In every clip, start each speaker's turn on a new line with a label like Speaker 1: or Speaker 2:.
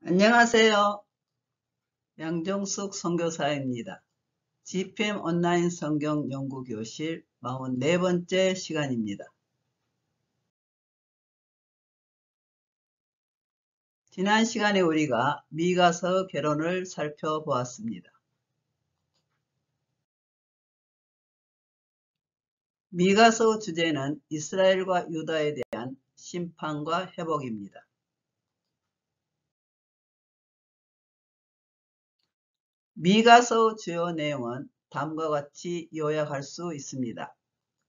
Speaker 1: 안녕하세요. 양정숙 선교사입니다. GPM 온라인 성경 연구교실 44번째 시간입니다. 지난 시간에 우리가 미가서 결혼을 살펴보았습니다. 미가서 주제는 이스라엘과 유다에 대한 심판과 회복입니다. 미가서 주요 내용은 다음과 같이 요약할 수 있습니다.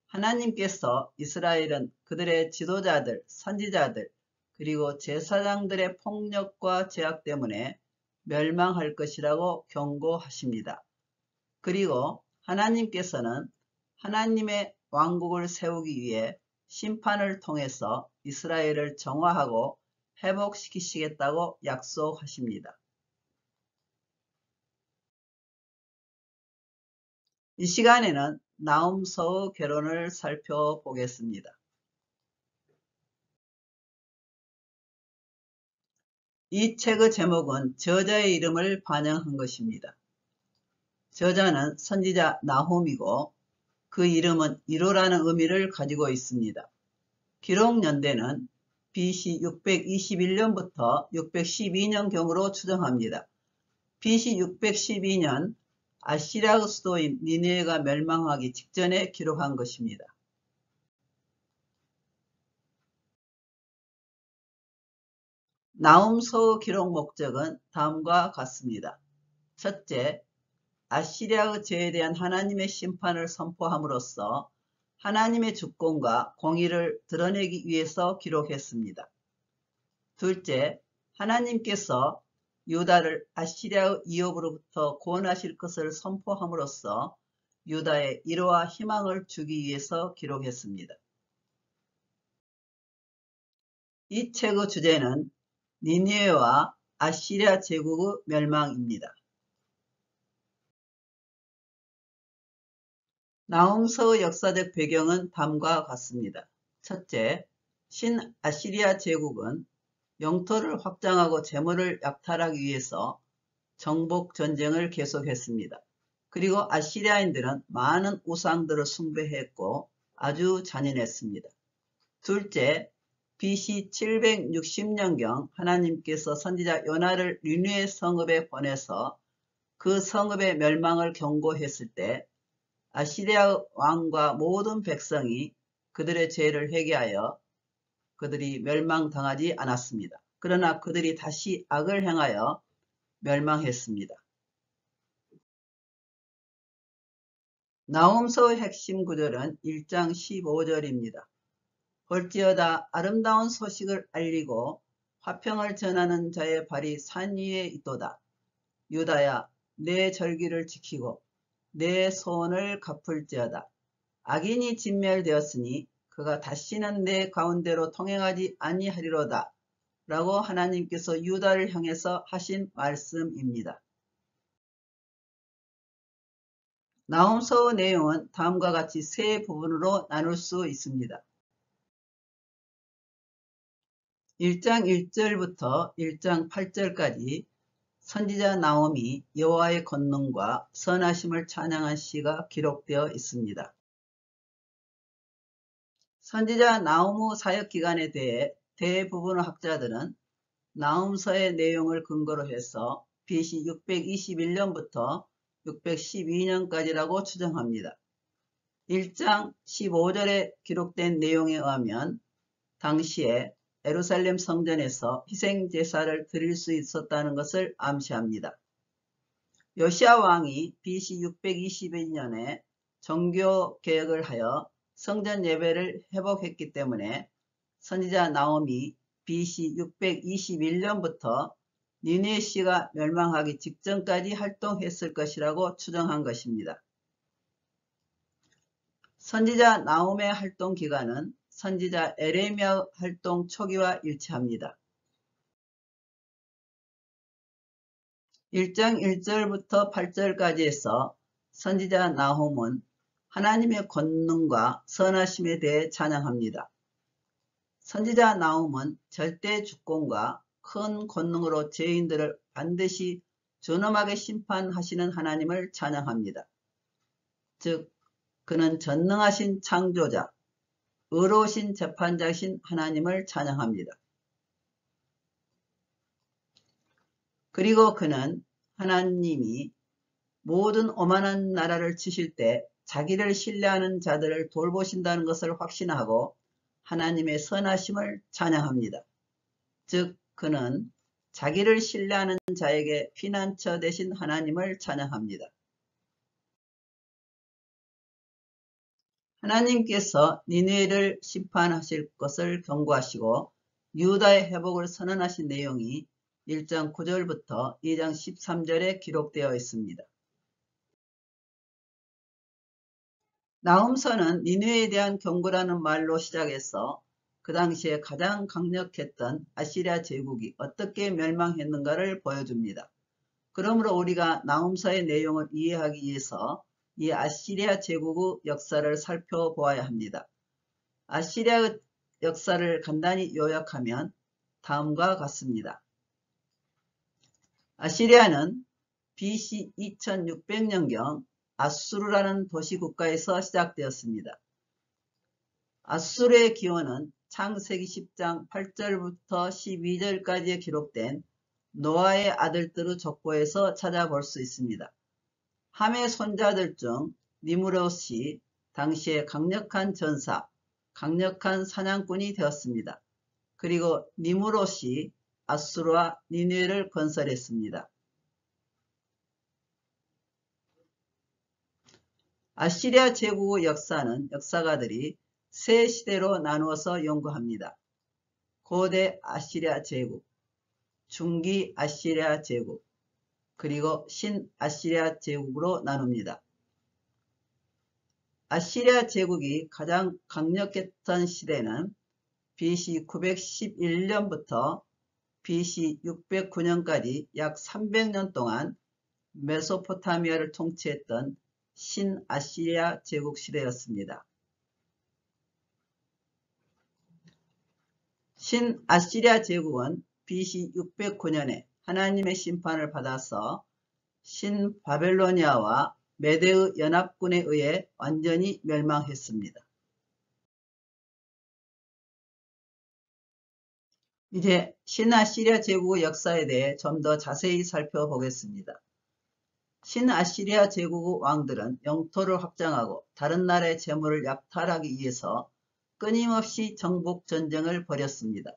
Speaker 1: 하나님께서 이스라엘은 그들의 지도자들, 선지자들, 그리고 제사장들의 폭력과 제약 때문에 멸망할 것이라고 경고하십니다. 그리고 하나님께서는 하나님의 왕국을 세우기 위해 심판을 통해서 이스라엘을 정화하고 회복시키시겠다고 약속하십니다. 이 시간에는 나훔서의 결혼을 살펴보겠습니다. 이 책의 제목은 저자의 이름을 반영한 것입니다. 저자는 선지자 나훔이고 그 이름은 1호라는 의미를 가지고 있습니다. 기록 연대는 BC 621년부터 612년경으로 추정합니다. BC 612년 아시리아의 수도인 니느웨가 멸망하기 직전에 기록한 것입니다. 나훔서의 기록 목적은 다음과 같습니다. 첫째, 아시리아의 죄에 대한 하나님의 심판을 선포함으로써 하나님의 주권과 공의를 드러내기 위해서 기록했습니다. 둘째, 하나님께서 유다를 아시리아의 위협으로부터 구원하실 것을 선포함으로써 유다의 위로와 희망을 주기 위해서 기록했습니다. 이 책의 주제는 니느웨와 아시리아 제국의 멸망입니다. 나훔서의 역사적 배경은 다음과 같습니다. 첫째, 신아시리아 제국은 영토를 확장하고 재물을 약탈하기 위해서 정복 전쟁을 계속했습니다. 그리고 아시리아인들은 많은 우상들을 숭배했고 아주 잔인했습니다. 둘째, BC 760년경 하나님께서 선지자 요나를 니느웨 성읍에 보내서 그 성읍의 멸망을 경고했을 때 아시리아 왕과 모든 백성이 그들의 죄를 회개하여 그들이 멸망당하지 않았습니다. 그러나 그들이 다시 악을 행하여 멸망했습니다. 나훔서의 핵심 구절은 1장 15절입니다. 볼지어다 아름다운 소식을 알리고 화평을 전하는 자의 발이 산 위에 있도다. 유다야, 내 절기를 지키고 내 소원을 갚을지어다. 악인이 진멸되었으니 그가 다시는 내 가운데로 통행하지 아니하리로다. 라고 하나님께서 유다를 향해서 하신 말씀입니다. 나훔서의 내용은 다음과 같이 세 부분으로 나눌 수 있습니다. 1장 1절부터 1장 8절까지 선지자 나훔이 여호와의 권능과 선하심을 찬양한 시가 기록되어 있습니다. 선지자 나훔의 사역기간에 대해 대부분의 학자들은 나훔서의 내용을 근거로 해서 BC 621년부터 612년까지라고 추정합니다. 1장 15절에 기록된 내용에 의하면 당시에 예루살렘 성전에서 희생제사를 드릴 수 있었다는 것을 암시합니다. 요시야 왕이 BC 621년에 종교개혁을 하여 성전 예배를 회복했기 때문에 선지자 나훔이 BC 621년부터 니느웨시가 멸망하기 직전까지 활동했을 것이라고 추정한 것입니다. 선지자 나훔의 활동 기간은 선지자 에레미야 활동 초기와 일치합니다. 1장 1절부터 8절까지에서 선지자 나훔은 하나님의 권능과 선하심에 대해 찬양합니다. 선지자 나훔은 절대 주권과 큰 권능으로 죄인들을 반드시 존엄하게 심판하시는 하나님을 찬양합니다. 즉 그는 전능하신 창조자, 의로우신 재판자이신 하나님을 찬양합니다. 그리고 그는 하나님이 모든 오만한 나라를 치실 때 자기를 신뢰하는 자들을 돌보신다는 것을 확신하고 하나님의 선하심을 찬양합니다. 즉 그는 자기를 신뢰하는 자에게 피난처 되신 하나님을 찬양합니다. 하나님께서 니느웨를 심판하실 것을 경고하시고 유다의 회복을 선언하신 내용이 1장 9절부터 2장 13절에 기록되어 있습니다. 나훔서는 니느웨에 대한 경고라는 말로 시작해서 그 당시에 가장 강력했던 아시리아 제국이 어떻게 멸망했는가를 보여줍니다. 그러므로 우리가 나훔서의 내용을 이해하기 위해서 이 아시리아 제국의 역사를 살펴보아야 합니다. 아시리아의 역사를 간단히 요약하면 다음과 같습니다. 아시리아는 BC 2600년경 아수르라는 도시국가에서 시작되었습니다. 아수르의 기원은 창세기 10장 8절부터 12절까지에 기록된 노아의 아들들의 족보에서 찾아볼 수 있습니다. 함의 손자들 중 니므롯이 당시에 강력한 전사, 강력한 사냥꾼이 되었습니다. 그리고 니므롯이 아수르와 니느웨를 건설했습니다. 아시리아 제국의 역사는 역사가들이 세 시대로 나누어서 연구합니다. 고대 아시리아 제국, 중기 아시리아 제국, 그리고 신아시리아 제국으로 나눕니다. 아시리아 제국이 가장 강력했던 시대는 BC 911년부터 BC 609년까지 약 300년 동안 메소포타미아를 통치했던 신아시리아 제국 시대였습니다. 신아시리아 제국은 BC 609년에 하나님의 심판을 받아서 신바벨로니아와 메대의 연합군에 의해 완전히 멸망했습니다. 이제 신아시리아 제국의 역사에 대해 좀 더 자세히 살펴보겠습니다. 신아시리아 제국의 왕들은 영토를 확장하고 다른 나라의 재물을 약탈하기 위해서 끊임없이 정복 전쟁을 벌였습니다.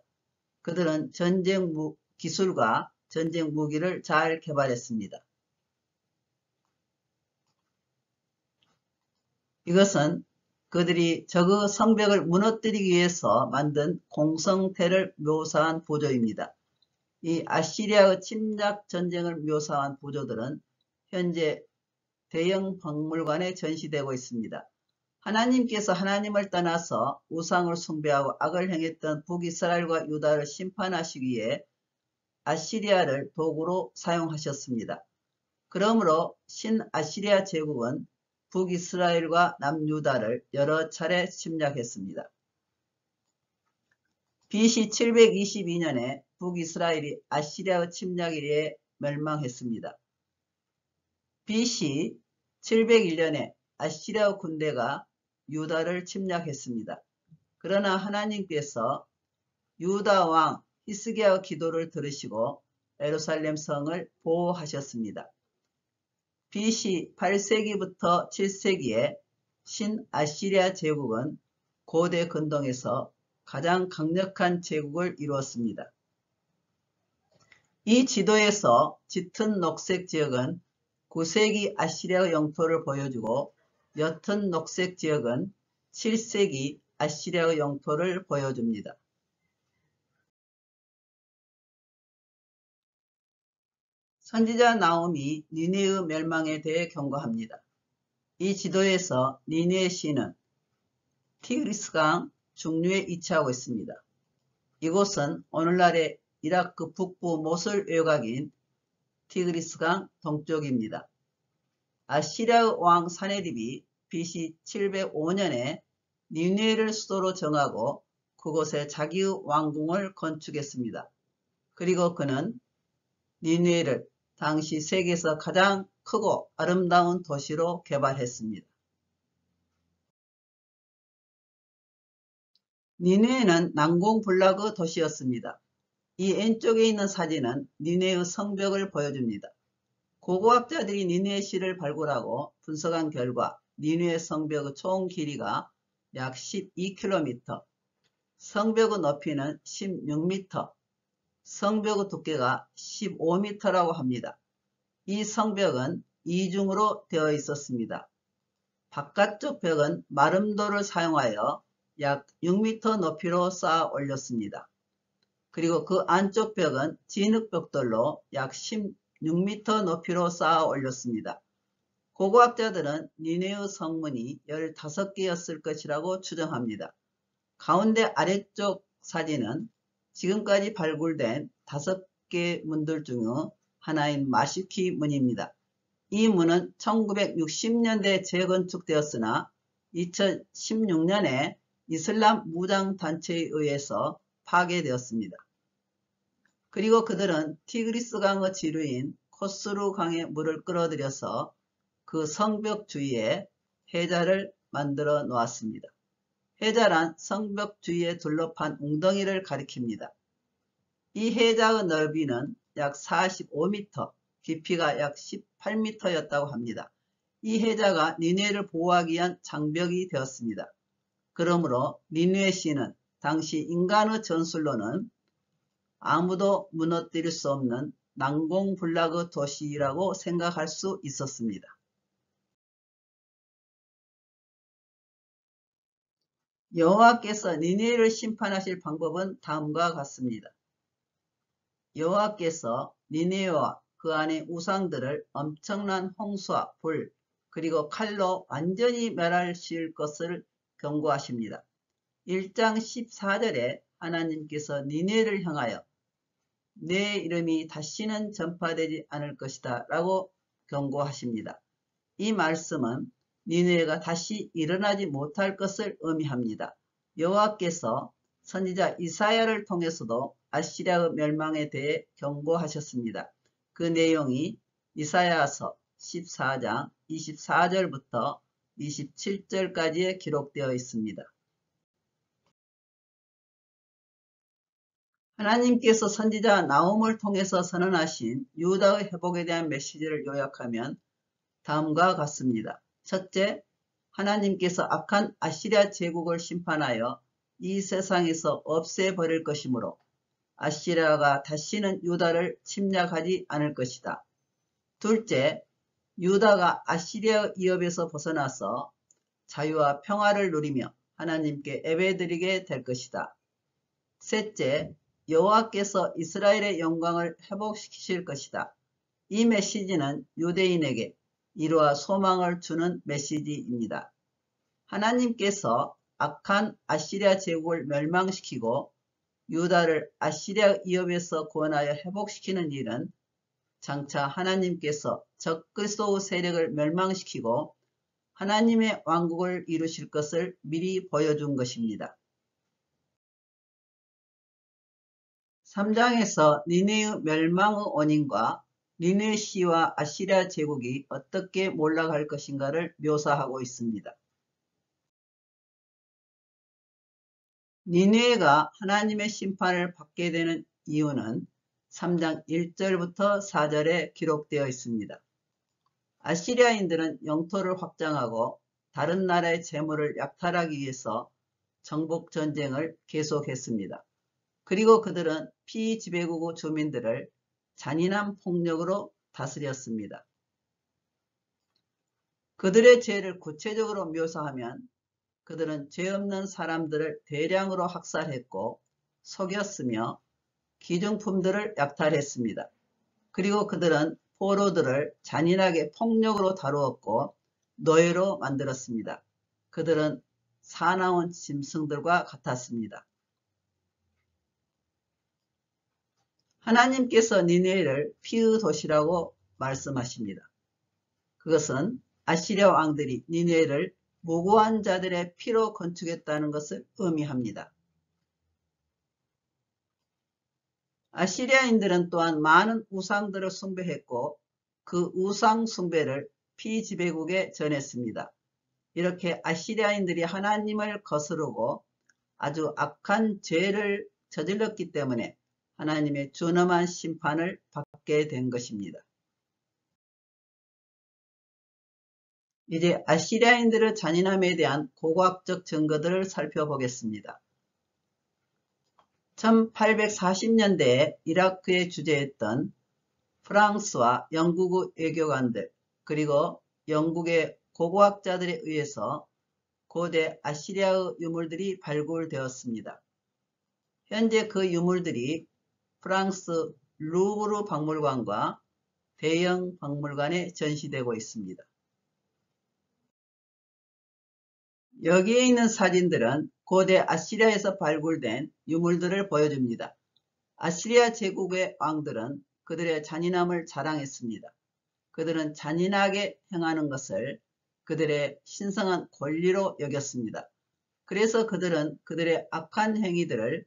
Speaker 1: 그들은 전쟁 기술과 전쟁 무기를 잘 개발했습니다. 이것은 그들이 적의 성벽을 무너뜨리기 위해서 만든 공성태를 묘사한 보조입니다. 이 아시리아의 침략 전쟁을 묘사한 보조들은 현재 대형 박물관에 전시되고 있습니다. 하나님께서 하나님을 떠나서 우상을 숭배하고 악을 행했던 북이스라엘과 유다를 심판하시기 위해 아시리아를 도구로 사용하셨습니다. 그러므로 신아시리아 제국은 북이스라엘과 남유다를 여러 차례 침략했습니다. BC 722년에 북이스라엘이 아시리아의 침략에 의해 멸망했습니다. BC 701년에 아시리아 군대가 유다를 침략했습니다. 그러나 하나님께서 유다 왕 히스기야의 기도를 들으시고 예루살렘 성을 보호하셨습니다. BC 8세기부터 7세기에 신아시리아 제국은 고대 근동에서 가장 강력한 제국을 이루었습니다. 이 지도에서 짙은 녹색 지역은 9세기 아시리아의 영토를 보여주고 옅은 녹색 지역은 7세기 아시리아의 영토를 보여줍니다. 선지자 나훔이 니느웨의 멸망에 대해 경고합니다. 이 지도에서 니느웨 시는 티그리스강 중류에 위치하고 있습니다. 이곳은 오늘날의 이라크 북부 모술 외곽인 티그리스강 동쪽입니다. 아시리아의 왕 사네립이 BC 705년에 니느웨를 수도로 정하고 그곳에 자기의 왕궁을 건축했습니다. 그리고 그는 니느웨를 당시 세계에서 가장 크고 아름다운 도시로 개발했습니다. 니느웨는 난공불락의 도시였습니다. 이 왼쪽에 있는 사진은 니느웨의 성벽을 보여줍니다. 고고학자들이 니느웨 시를 발굴하고 분석한 결과 니느웨 성벽의 총 길이가 약 12km, 성벽의 높이는 16m, 성벽의 두께가 15m라고 합니다. 이 성벽은 이중으로 되어 있었습니다. 바깥쪽 벽은 마름돌을 사용하여 약 6m 높이로 쌓아 올렸습니다. 그리고 그 안쪽 벽은 진흙벽돌로 약 16m 높이로 쌓아 올렸습니다. 고고학자들은 니느웨의 성문이 15개였을 것이라고 추정합니다. 가운데 아래쪽 사진은 지금까지 발굴된 5개 문들 중 하나인 마슈키 문입니다. 이 문은 1960년대에 재건축되었으나 2016년에 이슬람 무장단체에 의해서 파괴되었습니다. 그리고 그들은 티그리스 강의 지류인 코스루 강에 물을 끌어들여서 그 성벽 주위에 해자를 만들어 놓았습니다. 해자란 성벽 주위에 둘러판 웅덩이를 가리킵니다. 이 해자의 넓이는 약 45m, 깊이가 약 18m였다고 합니다. 이 해자가 니느웨를 보호하기 위한 장벽이 되었습니다. 그러므로 니느웨 시는 당시 인간의 전술로는 아무도 무너뜨릴 수 없는 난공불락의 도시라고 생각할 수 있었습니다. 여호와께서 니느웨를 심판하실 방법은 다음과 같습니다. 여호와께서 니느웨와 그 안의 우상들을 엄청난 홍수와 불 그리고 칼로 완전히 멸하실 것을 경고하십니다. 1장 14절에 하나님께서 니느웨를 향하여 내 이름이 다시는 전파되지 않을 것이다 라고 경고하십니다. 이 말씀은 니느웨가 다시 일어나지 못할 것을 의미합니다. 여호와께서 선지자 이사야를 통해서도 아시리아의 멸망에 대해 경고하셨습니다. 그 내용이 이사야서 14장 24절부터 27절까지에 기록되어 있습니다. 하나님께서 선지자 나홈을 통해서 선언하신 유다의 회복에 대한 메시지를 요약하면 다음과 같습니다. 첫째, 하나님께서 악한 아시리아 제국을 심판하여 이 세상에서 없애버릴 것이므로 아시리아가 다시는 유다를 침략하지 않을 것이다. 둘째, 유다가 아시리아 위협에서 벗어나서 자유와 평화를 누리며 하나님께 예배드리게 될 것이다. 셋째, 여호와께서 이스라엘의 영광을 회복시키실 것이다. 이 메시지는 유대인에게 위로와 소망을 주는 메시지입니다. 하나님께서 악한 아시리아 제국을 멸망시키고 유다를 아시리아 위협에서 구원하여 회복시키는 일은 장차 하나님께서 적그리스도의 세력을 멸망시키고 하나님의 왕국을 이루실 것을 미리 보여준 것입니다. 3장에서 니느웨의 멸망의 원인과 니느웨 시와 아시리아 제국이 어떻게 몰락할 것인가를 묘사하고 있습니다. 니느웨가 하나님의 심판을 받게 되는 이유는 3장 1절부터 4절에 기록되어 있습니다. 아시리아인들은 영토를 확장하고 다른 나라의 재물을 약탈하기 위해서 정복전쟁을 계속했습니다. 그리고 그들은 피지배국의 주민들을 잔인한 폭력으로 다스렸습니다. 그들의 죄를 구체적으로 묘사하면 그들은 죄 없는 사람들을 대량으로 학살했고 속였으며 기중품들을 약탈했습니다. 그리고 그들은 포로들을 잔인하게 폭력으로 다루었고 노예로 만들었습니다. 그들은 사나운 짐승들과 같았습니다. 하나님께서 니느웨를 피의 도시라고 말씀하십니다. 그것은 아시리아 왕들이 니느웨를 무고한 자들의 피로 건축했다는 것을 의미합니다. 아시리아인들은 또한 많은 우상들을 숭배했고 그 우상 숭배를 피지배국에 전했습니다. 이렇게 아시리아인들이 하나님을 거스르고 아주 악한 죄를 저질렀기 때문에 하나님의 준엄한 심판을 받게 된 것입니다. 이제 아시리아인들의 잔인함에 대한 고고학적 증거들을 살펴보겠습니다. 1840년대에 이라크에 주재했던 프랑스와 영국의 외교관들 그리고 영국의 고고학자들에 의해서 고대 아시리아의 유물들이 발굴되었습니다. 현재 그 유물들이 프랑스 루브르 박물관과 대형 박물관에 전시되고 있습니다. 여기에 있는 사진들은 고대 아시리아에서 발굴된 유물들을 보여줍니다. 아시리아 제국의 왕들은 그들의 잔인함을 자랑했습니다. 그들은 잔인하게 행하는 것을 그들의 신성한 권리로 여겼습니다. 그래서 그들은 그들의 악한 행위들을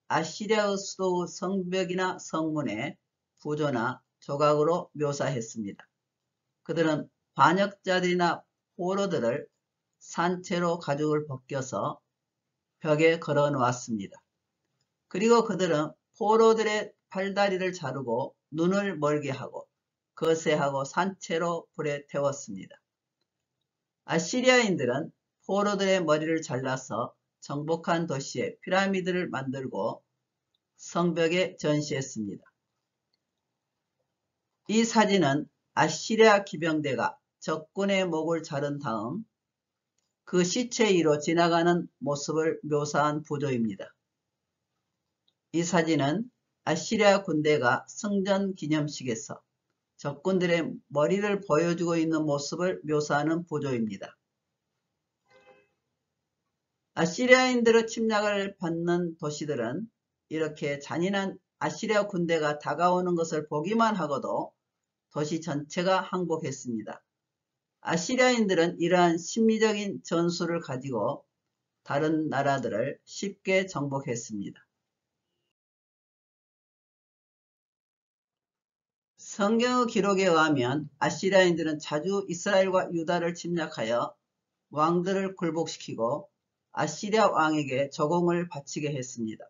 Speaker 1: 아시리아의 수도의 성벽이나 성문에 부조나 조각으로 묘사했습니다. 그들은 반역자들이나 포로들을 산채로 가죽을 벗겨서 벽에 걸어 놓았습니다. 그리고 그들은 포로들의 팔다리를 자르고 눈을 멀게 하고 거세하고 산채로 불에 태웠습니다. 아시리아인들은 포로들의 머리를 잘라서 정복한 도시에 피라미드를 만들고 성벽에 전시했습니다. 이 사진은 아시리아 기병대가 적군의 목을 자른 다음 그 시체 위로 지나가는 모습을 묘사한 부조입니다. 이 사진은 아시리아 군대가 성전 기념식에서 적군들의 머리를 보여주고 있는 모습을 묘사하는 부조입니다. 아시리아인들의 침략을 받는 도시들은 이렇게 잔인한 아시리아 군대가 다가오는 것을 보기만 하고도 도시 전체가 항복했습니다. 아시리아인들은 이러한 심리적인 전술을 가지고 다른 나라들을 쉽게 정복했습니다. 성경의 기록에 의하면 아시리아인들은 자주 이스라엘과 유다를 침략하여 왕들을 굴복시키고 아시리아 왕에게 조공을 바치게 했습니다.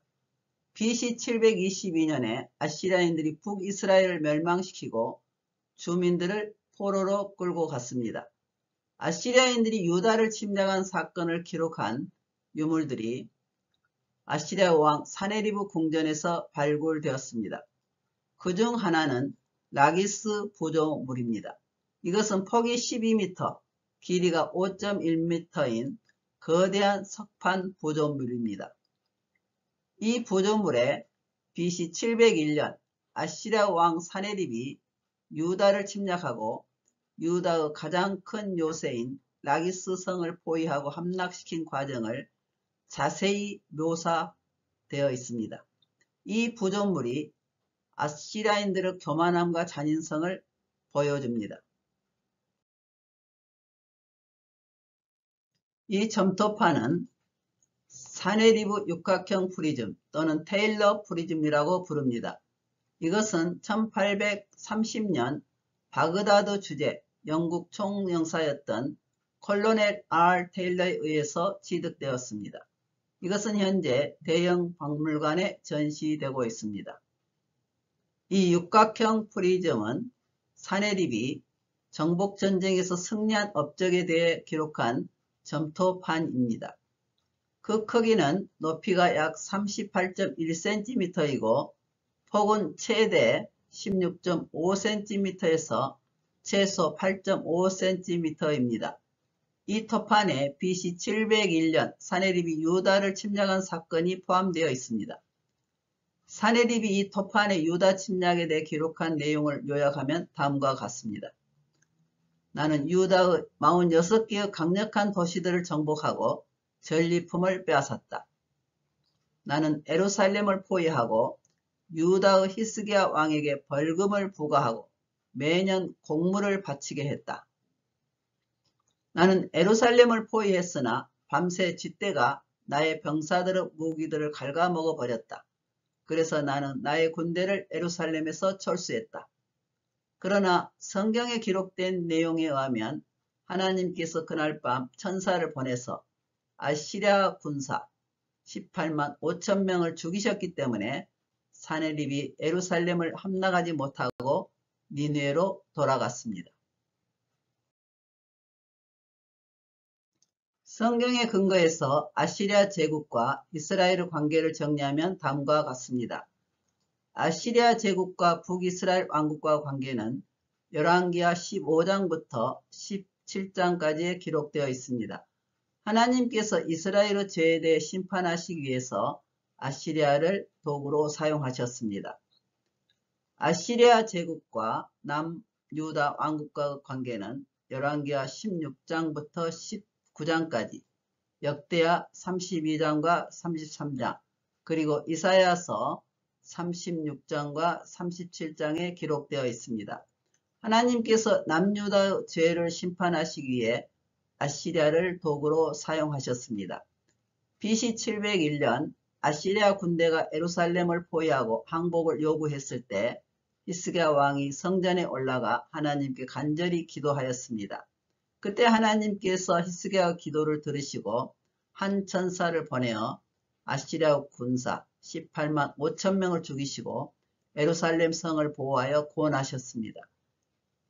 Speaker 1: BC 722년에 아시리아인들이 북이스라엘을 멸망시키고 주민들을 포로로 끌고 갔습니다. 아시리아인들이 유다를 침략한 사건을 기록한 유물들이 아시리아 왕 사네리브 궁전에서 발굴되었습니다. 그중 하나는 라기스 부조물입니다. 이것은 폭이 12m, 길이가 5.1m인 거대한 석판 부조물입니다. 이 부조물에 BC 701년 아시리아 왕 사네립이 유다를 침략하고 유다의 가장 큰 요새인 라기스 성을 포위하고 함락시킨 과정을 자세히 묘사되어 있습니다. 이 부조물이 아시리아인들의 교만함과 잔인성을 보여줍니다. 이 점토판은 사네리브 육각형 프리즘 또는 테일러 프리즘이라고 부릅니다. 이것은 1830년 바그다드 주재 영국 총영사였던 콜로넬 R. 테일러에 의해서 취득되었습니다. 이것은 현재 대형 박물관에 전시되고 있습니다. 이 육각형 프리즘은 사네립이 정복전쟁에서 승리한 업적에 대해 기록한 점토판입니다. 그 크기는 높이가 약 38.1cm이고 폭은 최대 16.5cm에서 최소 8.5cm입니다. 이 토판에 BC 701년 사네립이 유다를 침략한 사건이 포함되어 있습니다. 사네립이 이 토판의 유다 침략에 대해 기록한 내용을 요약하면 다음과 같습니다. 나는 유다의 46개의 강력한 도시들을 정복하고 전리품을 빼앗았다. 나는 예루살렘을 포위하고 유다의 히스기야 왕에게 벌금을 부과하고 매년 공물을 바치게 했다. 나는 예루살렘을 포위했으나 밤새 쥐떼가 나의 병사들의 무기들을 갉아먹어 버렸다. 그래서 나는 나의 군대를 예루살렘에서 철수했다. 그러나 성경에 기록된 내용에 의하면 하나님께서 그날 밤 천사를 보내서 아시리아 군사 18만 5천 명을 죽이셨기 때문에 사내립이 예루살렘을 함락하지 못하고 니느웨로 돌아갔습니다. 성경에 근거해서 아시리아 제국과 이스라엘의 관계를 정리하면 다음과 같습니다. 아시리아 제국과 북이스라엘 왕국과 관계는 열왕기하 15장부터 17장까지에 기록되어 있습니다. 하나님께서 이스라엘의 죄에 대해 심판하시기 위해서 아시리아를 도구로 사용하셨습니다. 아시리아 제국과 남유다 왕국과의 관계는 열왕기하 16장부터 19장까지, 역대하 32장과 33장, 그리고 이사야서 36장과 37장에 기록되어 있습니다. 하나님께서 남유다의 죄를 심판하시기 위해 아시리아를 도구로 사용하셨습니다. BC 701년 아시리아 군대가 예루살렘을 포위하고 항복을 요구했을 때 히스기야 왕이 성전에 올라가 하나님께 간절히 기도하였습니다. 그때 하나님께서 히스기야의 기도를 들으시고 한 천사를 보내어 아시리아 군사 18만 5천 명을 죽이시고 예루살렘 성을 보호하여 구원하셨습니다.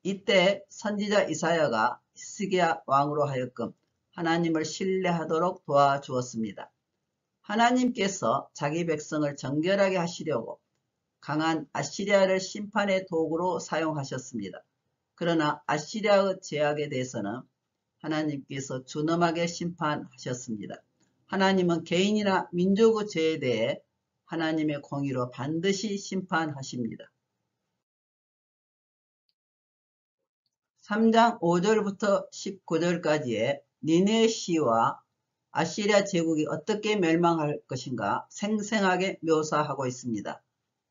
Speaker 1: 이때 선지자 이사야가 히스기야 왕으로 하여금 하나님을 신뢰하도록 도와주었습니다. 하나님께서 자기 백성을 정결하게 하시려고 강한 아시리아를 심판의 도구로 사용하셨습니다. 그러나 아시리아의 제약에 대해서는 하나님께서 준엄하게 심판하셨습니다. 하나님은 개인이나 민족의 죄에 대해 하나님의 공의로 반드시 심판하십니다. 3장 5절부터 19절까지의 니느웨 시와 아시리아 제국이 어떻게 멸망할 것인가 생생하게 묘사하고 있습니다.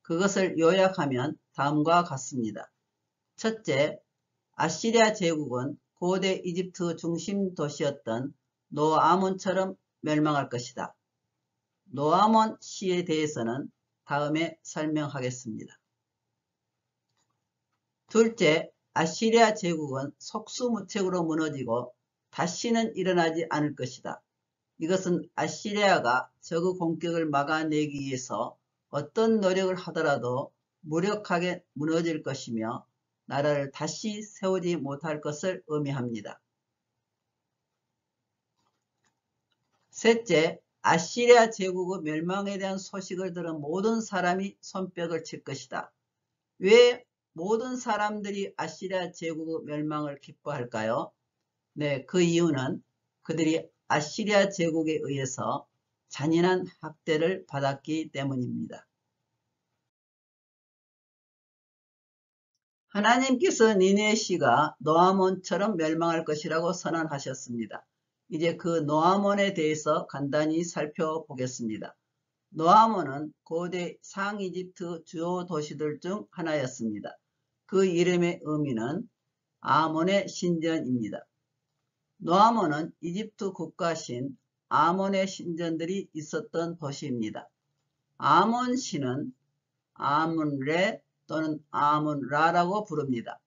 Speaker 1: 그것을 요약하면 다음과 같습니다. 첫째, 아시리아 제국은 고대 이집트 중심 도시였던 노아몬처럼 멸망할 것이다. 노아몬 시에 대해서는 다음에 설명하겠습니다. 둘째, 아시리아 제국은 속수무책으로 무너지고 다시는 일어나지 않을 것이다. 이것은 아시리아가 적의 공격을 막아내기 위해서 어떤 노력을 하더라도 무력하게 무너질 것이며 나라를 다시 세우지 못할 것을 의미합니다. 셋째, 아시리아 제국의 멸망에 대한 소식을 들은 모든 사람이 손뼉을 칠 것이다. 왜 모든 사람들이 아시리아 제국의 멸망을 기뻐할까요? 네, 그 이유는 그들이 아시리아 제국에 의해서 잔인한 학대를 받았기 때문입니다. 하나님께서 니느웨 시가 노아몬처럼 멸망할 것이라고 선언하셨습니다. 이제 그 노아몬에 대해서 간단히 살펴보겠습니다. 노아몬은 고대 상이집트 주요 도시들 중 하나였습니다. 그 이름의 의미는 아몬의 신전입니다. 노아몬은 이집트 국가신 아몬의 신전들이 있었던 도시입니다. 아몬 신은 아문레 또는 아문라라고 부릅니다.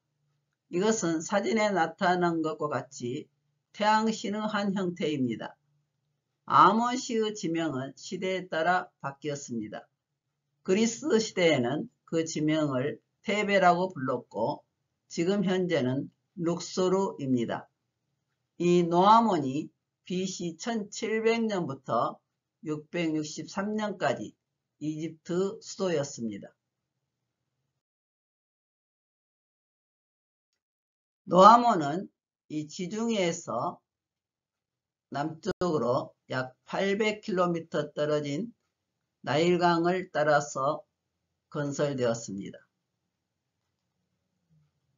Speaker 1: 이것은 사진에 나타난 것과 같이 태양신의 한 형태입니다. 아몬시의 지명은 시대에 따라 바뀌었습니다. 그리스 시대에는 그 지명을 테베라고 불렀고 지금 현재는 룩소르입니다. 이 노아몬이 BC 1700년부터 663년까지 이집트 수도였습니다. 노아몬은 이 지중해에서 남쪽으로 약 800km 떨어진 나일강을 따라서 건설되었습니다.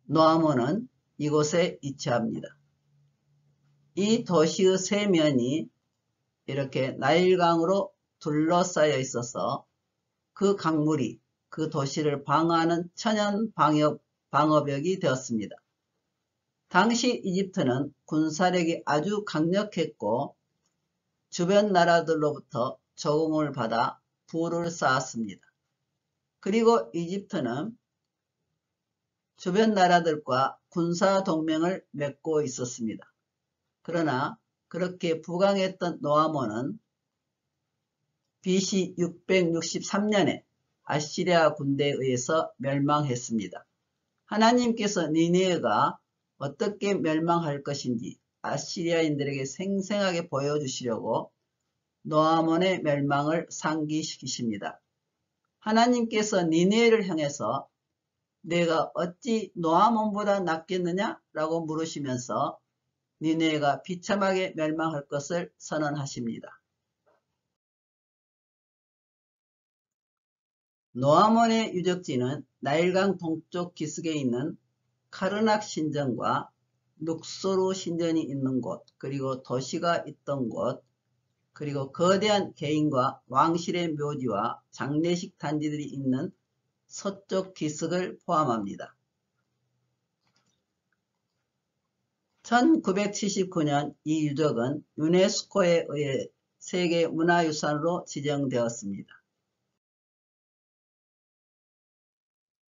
Speaker 1: 노아몬은 이곳에 위치합니다. 이 도시의 세면이 이렇게 나일강으로 둘러싸여 있어서 그 강물이 그 도시를 방어하는 천연 방어벽이 되었습니다. 당시 이집트는 군사력이 아주 강력했고 주변 나라들로부터 조공을 받아 부를 쌓았습니다. 그리고 이집트는 주변 나라들과 군사 동맹을 맺고 있었습니다. 그러나 그렇게 부강했던 노아몬은 BC 663년에 아시리아 군대에 의해서 멸망했습니다. 하나님께서 니느웨가 어떻게 멸망할 것인지 아시리아인들에게 생생하게 보여주시려고 노아몬의 멸망을 상기시키십니다. 하나님께서 니느웨를 향해서 내가 어찌 노아몬보다 낫겠느냐? 라고 물으시면서 니느웨가 비참하게 멸망할 것을 선언하십니다. 노아몬의 유적지는 나일강 동쪽 기슭에 있는 카르낙 신전과 룩소르 신전이 있는 곳, 그리고 도시가 있던 곳, 그리고 거대한 개인과 왕실의 묘지와 장례식 단지들이 있는 서쪽 기슭을 포함합니다. 1979년 이 유적은 유네스코에 의해 세계문화유산으로 지정되었습니다.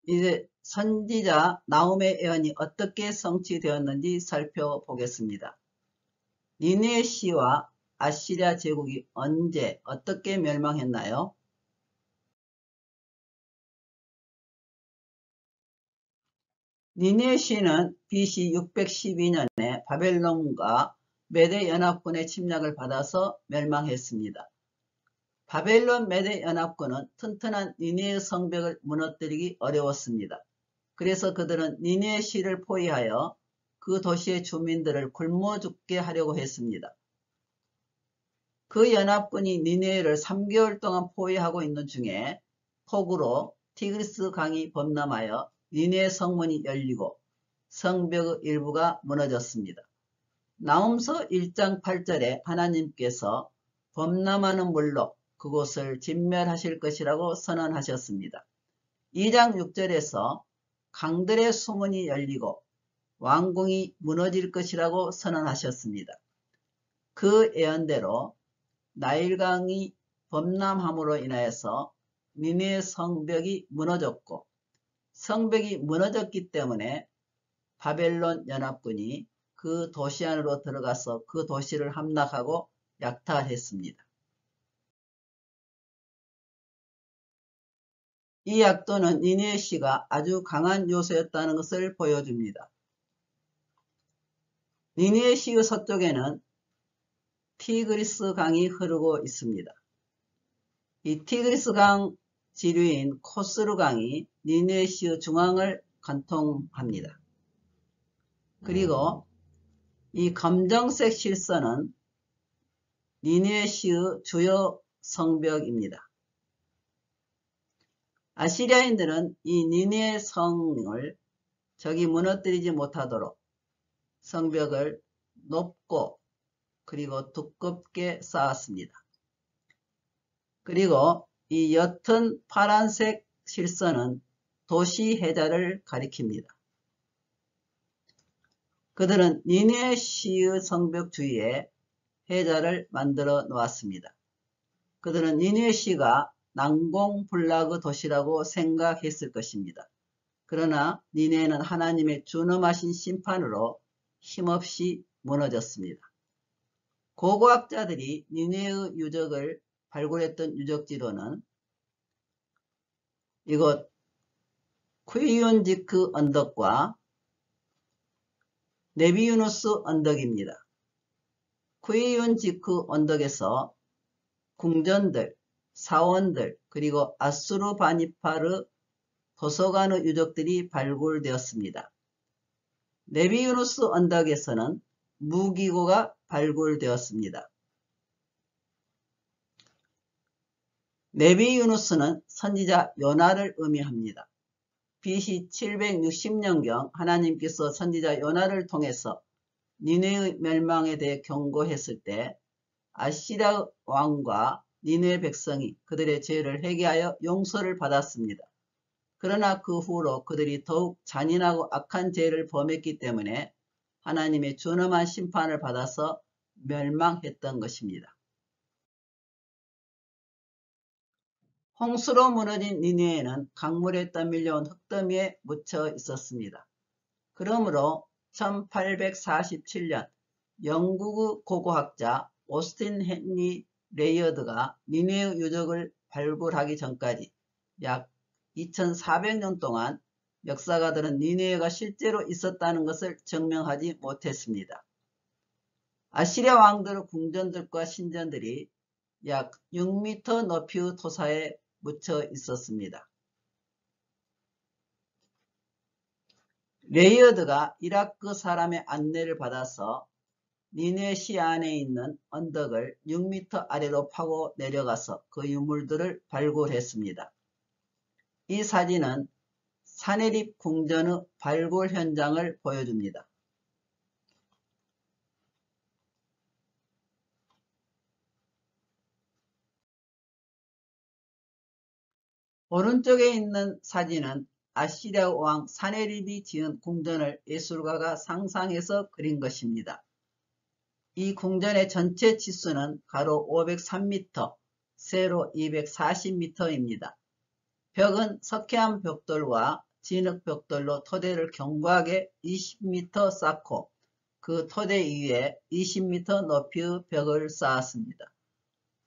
Speaker 1: 이제 선지자 나훔의 예언이 어떻게 성취되었는지 살펴보겠습니다. 니느웨 시와 아시리아 제국이 언제 어떻게 멸망했나요? 니느웨 시는 BC 612년에 바벨론과 메대 연합군의 침략을 받아서 멸망했습니다. 바벨론 메대 연합군은 튼튼한 니느웨 성벽을 무너뜨리기 어려웠습니다. 그래서 그들은 니느웨 시를 포위하여 그 도시의 주민들을 굶어 죽게 하려고 했습니다. 그 연합군이 니느웨를 3개월 동안 포위하고 있는 중에 폭우로 티그리스 강이 범람하여 니느웨 성문이 열리고 성벽의 일부가 무너졌습니다. 나훔서 1장 8절에 하나님께서 범람하는 물로 그곳을 진멸하실 것이라고 선언하셨습니다. 2장 6절에서 강들의 수문이 열리고 왕궁이 무너질 것이라고 선언하셨습니다. 그 예언대로 나일강이 범람함으로 인하여서 니느웨 성벽이 무너졌고, 성벽이 무너졌기 때문에 바벨론 연합군이 그 도시 안으로 들어가서 그 도시를 함락하고 약탈했습니다. 이 약도는 니느웨 시가 아주 강한 요소였다는 것을 보여줍니다. 니느웨 시의 서쪽에는 티그리스 강이 흐르고 있습니다. 이 티그리스 강 지류인 코스르 강이 니느웨 시의 중앙을 관통합니다. 그리고 이 검정색 실선은 니느웨 시의 주요 성벽입니다. 아시리아인들은 이 니느웨 성을 적이 무너뜨리지 못하도록 성벽을 높고 그리고 두껍게 쌓았습니다. 그리고 이 옅은 파란색 실선은 도시 해자를 가리킵니다. 그들은 니느웨 시의 성벽 주위에 해자를 만들어 놓았습니다. 그들은 니느웨 시가 난공불락의 도시라고 생각했을 것입니다. 그러나 니느웨는 하나님의 준엄하신 심판으로 힘없이 무너졌습니다. 고고학자들이 니느웨의 유적을 발굴했던 유적지로는 이곳 쿠이윤지크 언덕과 네비유누스 언덕입니다. 쿠이윤지크 언덕에서 궁전들, 사원들, 그리고 아수르바니파르 도서관의 유적들이 발굴되었습니다. 네비유누스 언덕에서는 무기고가 발굴되었습니다. 네비유누스는 선지자 요나를 의미합니다. BC 760년경 하나님께서 선지자 요나를 통해서 니느웨의 멸망에 대해 경고했을 때 아시리아 왕과 니느웨 백성이 그들의 죄를 회개하여 용서를 받았습니다. 그러나 그 후로 그들이 더욱 잔인하고 악한 죄를 범했기 때문에 하나님의 준엄한 심판을 받아서 멸망했던 것입니다. 홍수로 무너진 니느웨는 강물에 떠밀려온 흙더미에 묻혀 있었습니다. 그러므로 1847년 영국의 고고학자 오스틴 헨리 레이어드가 니느웨의 유적을 발굴하기 전까지 약 2400년 동안 역사가들은 니느웨가 실제로 있었다는 것을 증명하지 못했습니다. 아시리아 왕들의 궁전들과 신전들이 약 6m 높이의 토사에 묻혀 있었습니다. 레이어드가 이라크 사람의 안내를 받아서 니느웨시 안에 있는 언덕을 6m 아래로 파고 내려가서 그 유물들을 발굴했습니다. 이 사진은 사네립 궁전의 발굴 현장을 보여줍니다. 오른쪽에 있는 사진은 아시리아 왕 사네립이 지은 궁전을 예술가가 상상해서 그린 것입니다. 이 궁전의 전체 치수는 가로 503m, 세로 240m입니다. 벽은 석회암 벽돌과 진흙 벽돌로 토대를 견고하게 20m 쌓고 그 토대 위에 20m 높이의 벽을 쌓았습니다.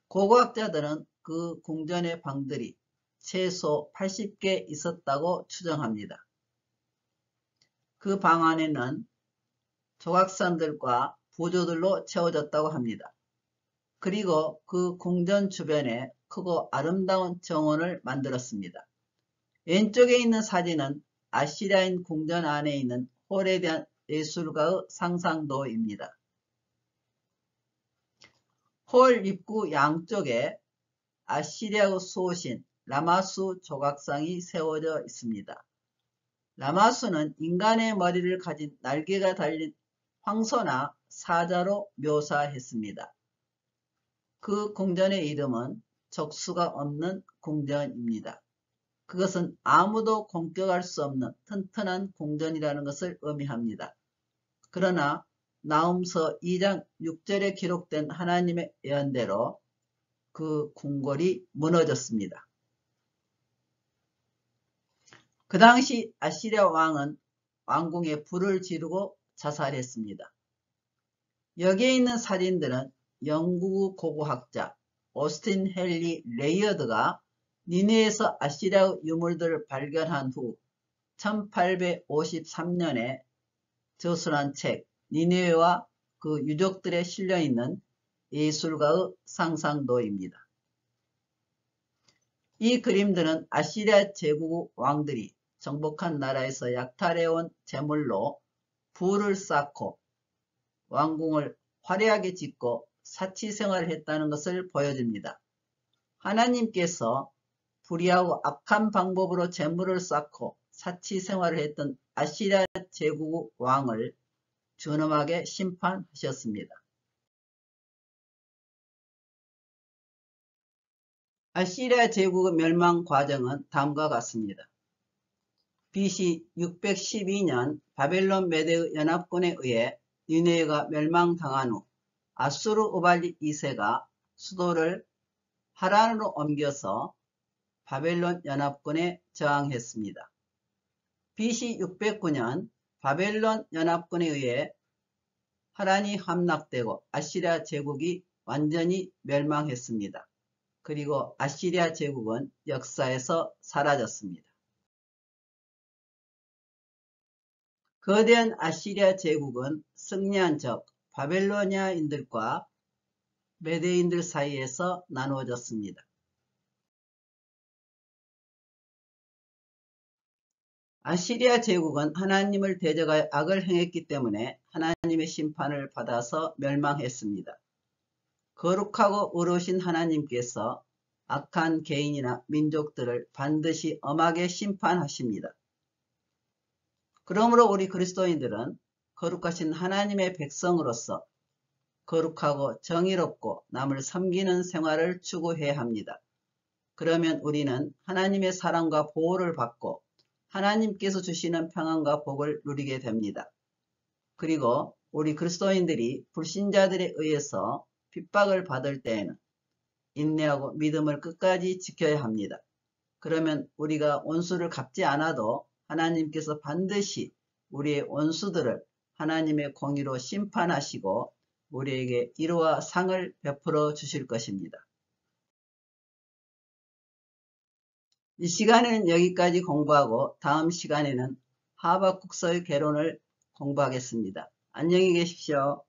Speaker 1: 고고학자들은 그 궁전의 방들이 최소 80개 있었다고 추정합니다. 그 방 안에는 조각상들과 부조들로 채워졌다고 합니다. 그리고 그 궁전 주변에 크고 아름다운 정원을 만들었습니다. 왼쪽에 있는 사진은 아시리아인 궁전 안에 있는 홀에 대한 예술가의 상상도입니다. 홀 입구 양쪽에 아시리아의 수호신 라마수 조각상이 세워져 있습니다. 라마수는 인간의 머리를 가진 날개가 달린 황소나 사자로 묘사했습니다. 그 궁전의 이름은 적수가 없는 궁전입니다. 그것은 아무도 공격할 수 없는 튼튼한 궁전이라는 것을 의미합니다. 그러나 나훔서 2장 6절에 기록된 하나님의 예언대로 그 궁궐이 무너졌습니다. 그 당시 아시리아 왕은 왕궁에 불을 지르고 자살했습니다. 여기에 있는 사진들은 영국의 고고학자 오스틴 헨리 레이어드가 니느웨에서 아시리아 유물들을 발견한 후 1853년에 저술한 책 니느웨와 그 유적들에 실려있는 예술가의 상상도입니다. 이 그림들은 아시리아 제국의 왕들이 정복한 나라에서 약탈해온 재물로 부를 쌓고 왕궁을 화려하게 짓고 사치생활을 했다는 것을 보여줍니다. 하나님께서 불의하고 악한 방법으로 재물을 쌓고 사치생활을 했던 아시리아 제국의 왕을 준엄하게 심판하셨습니다. 아시리아 제국의 멸망 과정은 다음과 같습니다. BC 612년 바벨론 메대의 연합군에 의해 니느웨가 멸망당한 후 아수르 우발리 2세가 수도를 하란으로 옮겨서 바벨론 연합군에 저항했습니다. BC 609년 바벨론 연합군에 의해 하란이 함락되고 아시리아 제국이 완전히 멸망했습니다. 그리고 아시리아 제국은 역사에서 사라졌습니다. 거대한 아시리아 제국은 승리한 적 바벨로니아인들과 메대인들 사이에서 나누어졌습니다. 아시리아 제국은 하나님을 대적하여 악을 행했기 때문에 하나님의 심판을 받아서 멸망했습니다. 거룩하고 의로우신 하나님께서 악한 개인이나 민족들을 반드시 엄하게 심판하십니다. 그러므로 우리 그리스도인들은 거룩하신 하나님의 백성으로서 거룩하고 정의롭고 남을 섬기는 생활을 추구해야 합니다. 그러면 우리는 하나님의 사랑과 보호를 받고 하나님께서 주시는 평안과 복을 누리게 됩니다. 그리고 우리 그리스도인들이 불신자들에 의해서 핍박을 받을 때에는 인내하고 믿음을 끝까지 지켜야 합니다. 그러면 우리가 원수를 갚지 않아도 하나님께서 반드시 우리의 원수들을 하나님의 공의로 심판하시고 우리에게 위로와 상을 베풀어 주실 것입니다. 이 시간에는 여기까지 공부하고 다음 시간에는 하박국서의 개론을 공부하겠습니다. 안녕히 계십시오.